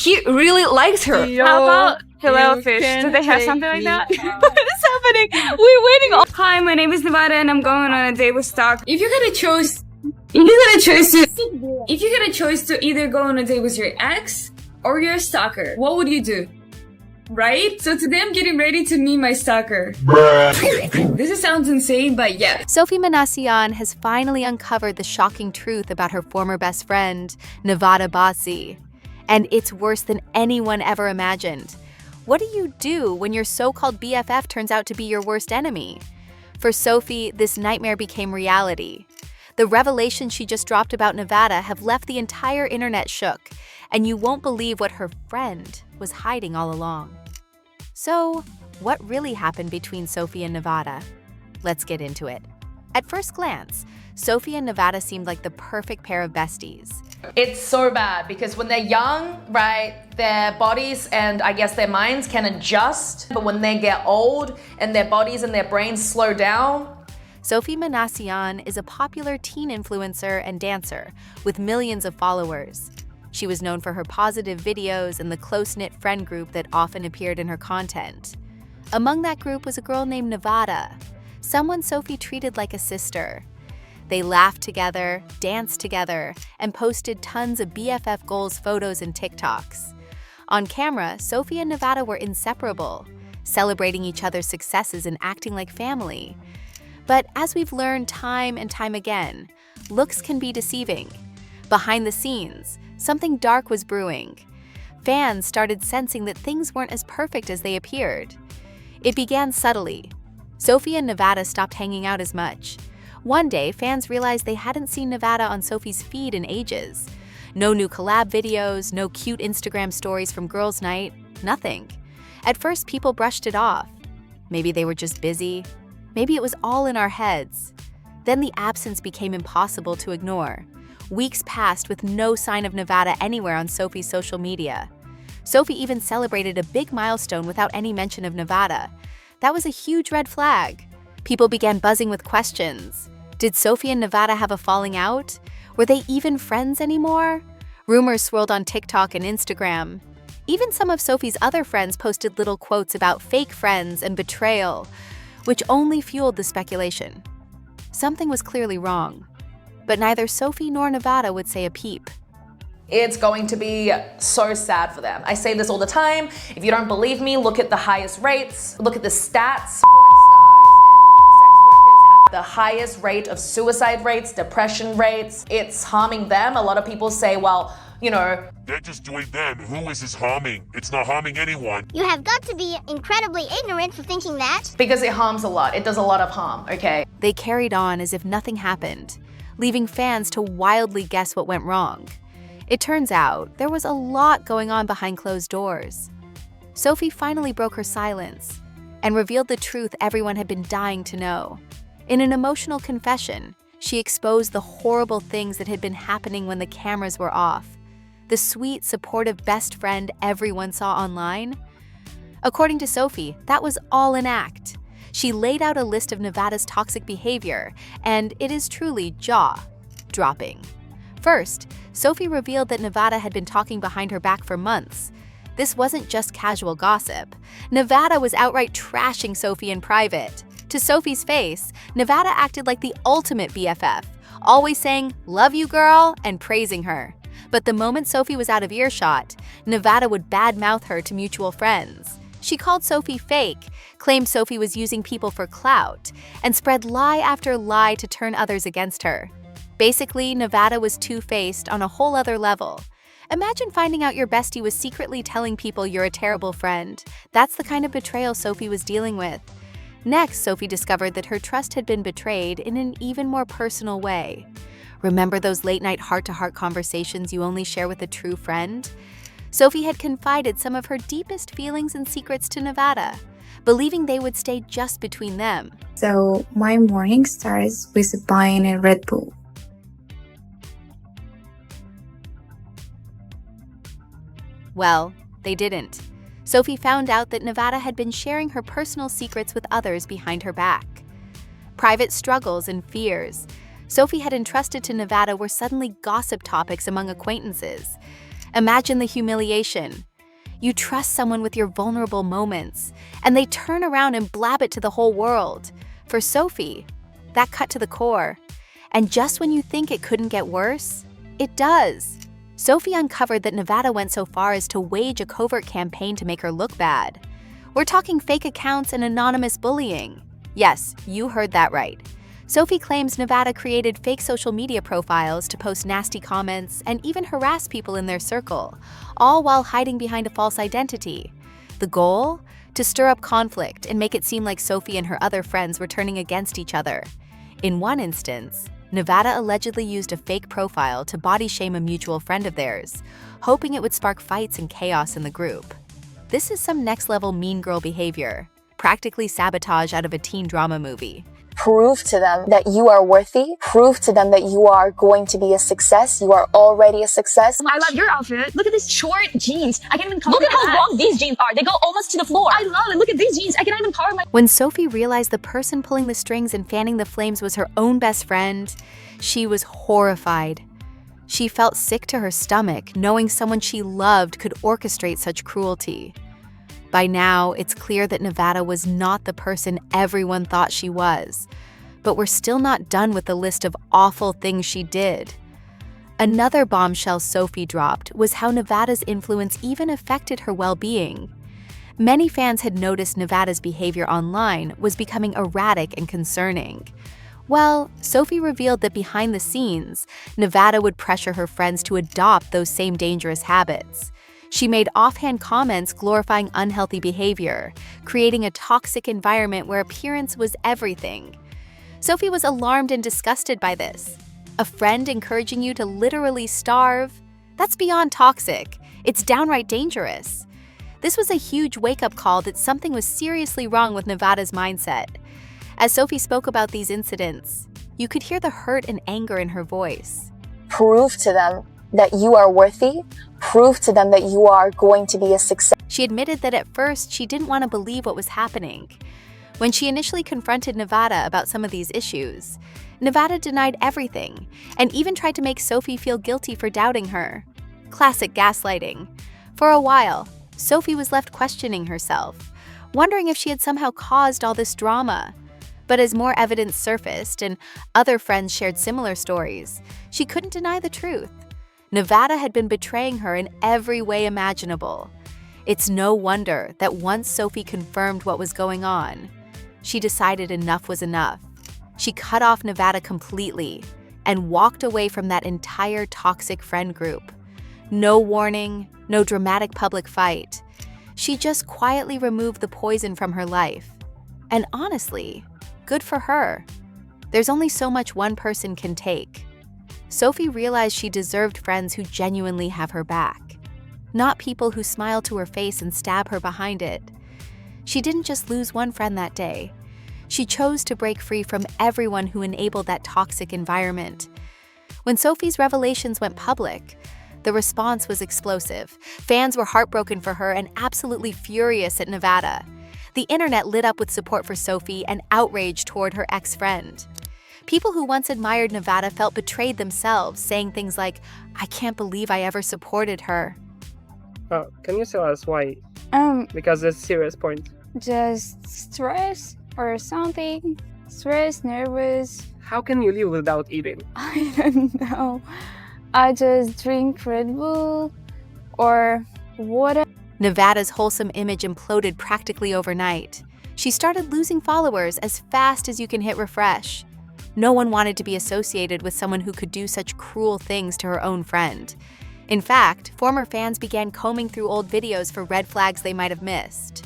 he really likes her. How about Hello Fish? Do they have something like that? What is happening? We're waiting. Hi, my name is Nevada and I'm going on a date with Stock. If you get a choice to either go on a date with your ex or your stalker, what would you do? Right? So today I'm getting ready to meet my stalker. This sounds insane, but yeah. Sofi Manassyan has finally uncovered the shocking truth about her former best friend, Nevada Bossi. And it's worse than anyone ever imagined. What do you do when your so-called BFF turns out to be your worst enemy? For Sofi, this nightmare became reality. The revelations she just dropped about Nevada have left the entire internet shook, and you won't believe what her friend was hiding all along. So, what really happened between Sofi and Nevada? Let's get into it. At first glance, Sofi and Nevada seemed like the perfect pair of besties. It's so bad because when they're young, right, their bodies and I guess their minds can adjust, but when they get old and their bodies and their brains slow down. Sofi Manassyan is a popular teen influencer and dancer with millions of followers. She was known for her positive videos and the close-knit friend group that often appeared in her content. Among that group was a girl named Nevada, someone Sofi treated like a sister. They laughed together, danced together, and posted tons of BFF goals photos and TikToks. On camera, Sofi and Nevada were inseparable, celebrating each other's successes and acting like family. But as we've learned time and time again, looks can be deceiving. Behind the scenes, something dark was brewing. Fans started sensing that things weren't as perfect as they appeared. It began subtly. Sofi and Nevada stopped hanging out as much. One day, fans realized they hadn't seen Nevada on Sofi's feed in ages. No new collab videos, no cute Instagram stories from girls' night, nothing. At first, people brushed it off. Maybe they were just busy. Maybe it was all in our heads. Then the absence became impossible to ignore. Weeks passed with no sign of Nevada anywhere on Sofi's social media. Sofi even celebrated a big milestone without any mention of Nevada. That was a huge red flag. People began buzzing with questions. Did Sofi and Nevada have a falling out? Were they even friends anymore? Rumors swirled on TikTok and Instagram. Even some of Sofi's other friends posted little quotes about fake friends and betrayal, which only fueled the speculation. Something was clearly wrong, but neither Sofi nor Nevada would say a peep. It's going to be so sad for them. I say this all the time. If you don't believe me, look at the highest rates, look at the stats. Porn stars and sex workers have the highest rate of suicide rates, depression rates. It's harming them. A lot of people say, well, you know, they're just doing them. Who is this harming? It's not harming anyone. You have got to be incredibly ignorant for thinking that. Because it harms a lot. It does a lot of harm, okay? They carried on as if nothing happened, leaving fans to wildly guess what went wrong. It turns out there was a lot going on behind closed doors. Sofi finally broke her silence and revealed the truth everyone had been dying to know. In an emotional confession, she exposed the horrible things that had been happening when the cameras were off. The sweet, supportive best friend everyone saw online? According to Sofi, that was all an act. She laid out a list of Nevada's toxic behavior, and it is truly jaw-dropping. First, Sofi revealed that Nevada had been talking behind her back for months. This wasn't just casual gossip. Nevada was outright trashing Sofi in private. To Sofi's face, Nevada acted like the ultimate BFF, always saying, "Love you, girl," and praising her. But the moment Sofi was out of earshot, Nevada would badmouth her to mutual friends. She called Sofi fake, claimed Sofi was using people for clout, and spread lie after lie to turn others against her. Basically, Nevada was two-faced on a whole other level. Imagine finding out your bestie was secretly telling people you're a terrible friend. That's the kind of betrayal Sofi was dealing with. Next, Sofi discovered that her trust had been betrayed in an even more personal way. Remember those late-night heart-to-heart conversations you only share with a true friend? Sofi had confided some of her deepest feelings and secrets to Nevada, believing they would stay just between them. So my morning starts with buying a Red Bull. Well, they didn't. Sofi found out that Nevada had been sharing her personal secrets with others behind her back. Private struggles and fears Sofi had entrusted to Nevada were suddenly gossip topics among acquaintances. Imagine the humiliation. You trust someone with your vulnerable moments, and they turn around and blab it to the whole world. For Sofi, that cut to the core. And just when you think it couldn't get worse, it does. Sofi uncovered that Nevada went so far as to wage a covert campaign to make her look bad. We're talking fake accounts and anonymous bullying. Yes, you heard that right. Sofi claims Nevada created fake social media profiles to post nasty comments and even harass people in their circle, all while hiding behind a false identity. The goal? To stir up conflict and make it seem like Sofi and her other friends were turning against each other. In one instance, Nevada allegedly used a fake profile to body shame a mutual friend of theirs, hoping it would spark fights and chaos in the group. This is some next-level mean girl behavior, practically sabotage out of a teen drama movie. Prove to them that you are worthy. Prove to them that you are going to be a success. You are already a success. I love your outfit. Look at these short jeans. I can't even cover Look at my how ass. long these jeans are. They go almost to the floor. I love it. Look at these jeans. I cannot even cover my... When Sofi realized the person pulling the strings and fanning the flames was her own best friend, she was horrified. She felt sick to her stomach, knowing someone she loved could orchestrate such cruelty. By now, it's clear that Nevada was not the person everyone thought she was. But we're still not done with the list of awful things she did. Another bombshell Sofi dropped was how Nevada's influence even affected her well-being. Many fans had noticed Nevada's behavior online was becoming erratic and concerning. Well, Sofi revealed that behind the scenes, Nevada would pressure her friends to adopt those same dangerous habits. She made offhand comments glorifying unhealthy behavior, creating a toxic environment where appearance was everything. Sofi was alarmed and disgusted by this. A friend encouraging you to literally starve? That's beyond toxic. It's downright dangerous. This was a huge wake-up call that something was seriously wrong with Nevada's mindset. As Sofi spoke about these incidents, you could hear the hurt and anger in her voice. Prove to them that you are worthy. Prove to them that you are going to be a success. She admitted that at first she didn't want to believe what was happening. When she initially confronted Nevada about some of these issues, Nevada denied everything and even tried to make Sofi feel guilty for doubting her. Classic gaslighting. For a while, Sofi was left questioning herself, wondering if she had somehow caused all this drama. But as more evidence surfaced and other friends shared similar stories, she couldn't deny the truth. Nevada had been betraying her in every way imaginable. It's no wonder that once Sofi confirmed what was going on, she decided enough was enough. She cut off Nevada completely and walked away from that entire toxic friend group. No warning, no dramatic public fight. She just quietly removed the poison from her life. And honestly, good for her. There's only so much one person can take. Sofi realized she deserved friends who genuinely have her back, not people who smile to her face and stab her behind it. She didn't just lose one friend that day. She chose to break free from everyone who enabled that toxic environment. When Sofi's revelations went public, the response was explosive. Fans were heartbroken for her and absolutely furious at Nevada. The internet lit up with support for Sofi and outrage toward her ex-friend. People who once admired Nevada felt betrayed themselves, saying things like, "I can't believe I ever supported her." Oh, can you tell us why? Because it's a serious point. Just stress or something. Stress, nervous. How can you live without eating? I don't know. I just drink Red Bull or water. Nevada's wholesome image imploded practically overnight. She started losing followers as fast as you can hit refresh. No one wanted to be associated with someone who could do such cruel things to her own friend. In fact, former fans began combing through old videos for red flags they might have missed.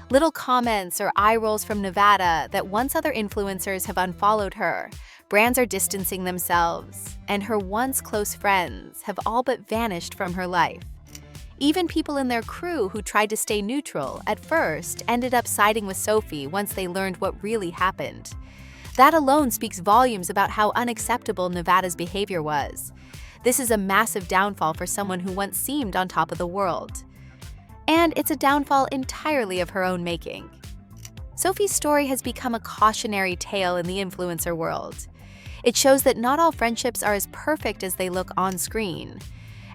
Little comments or eye rolls from Nevada that once other influencers have unfollowed her, brands are distancing themselves, and her once close friends have all but vanished from her life. Even people in their crew who tried to stay neutral at first ended up siding with Sofi once they learned what really happened. That alone speaks volumes about how unacceptable Nevada's behavior was. This is a massive downfall for someone who once seemed on top of the world. And it's a downfall entirely of her own making. Sofi's story has become a cautionary tale in the influencer world. It shows that not all friendships are as perfect as they look on screen.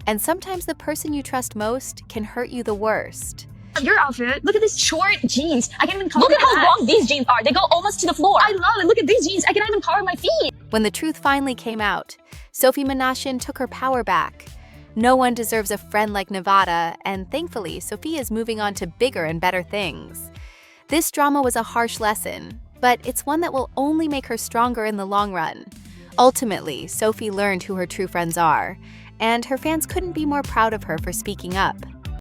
And sometimes the person you trust most can hurt you the worst. Your outfit. Look at these short jeans. I can't even cover Look at my how long these jeans are. They go almost to the floor. I love it. Look at these jeans. I cannot even cover my feet. When the truth finally came out, SofiManassyan took her power back. No one deserves a friend like Nevada, and thankfully, Sofi is moving on to bigger and better things. This drama was a harsh lesson, but it's one that will only make her stronger in the long run. Ultimately, Sofi learned who her true friends are, and her fans couldn't be more proud of her for speaking up.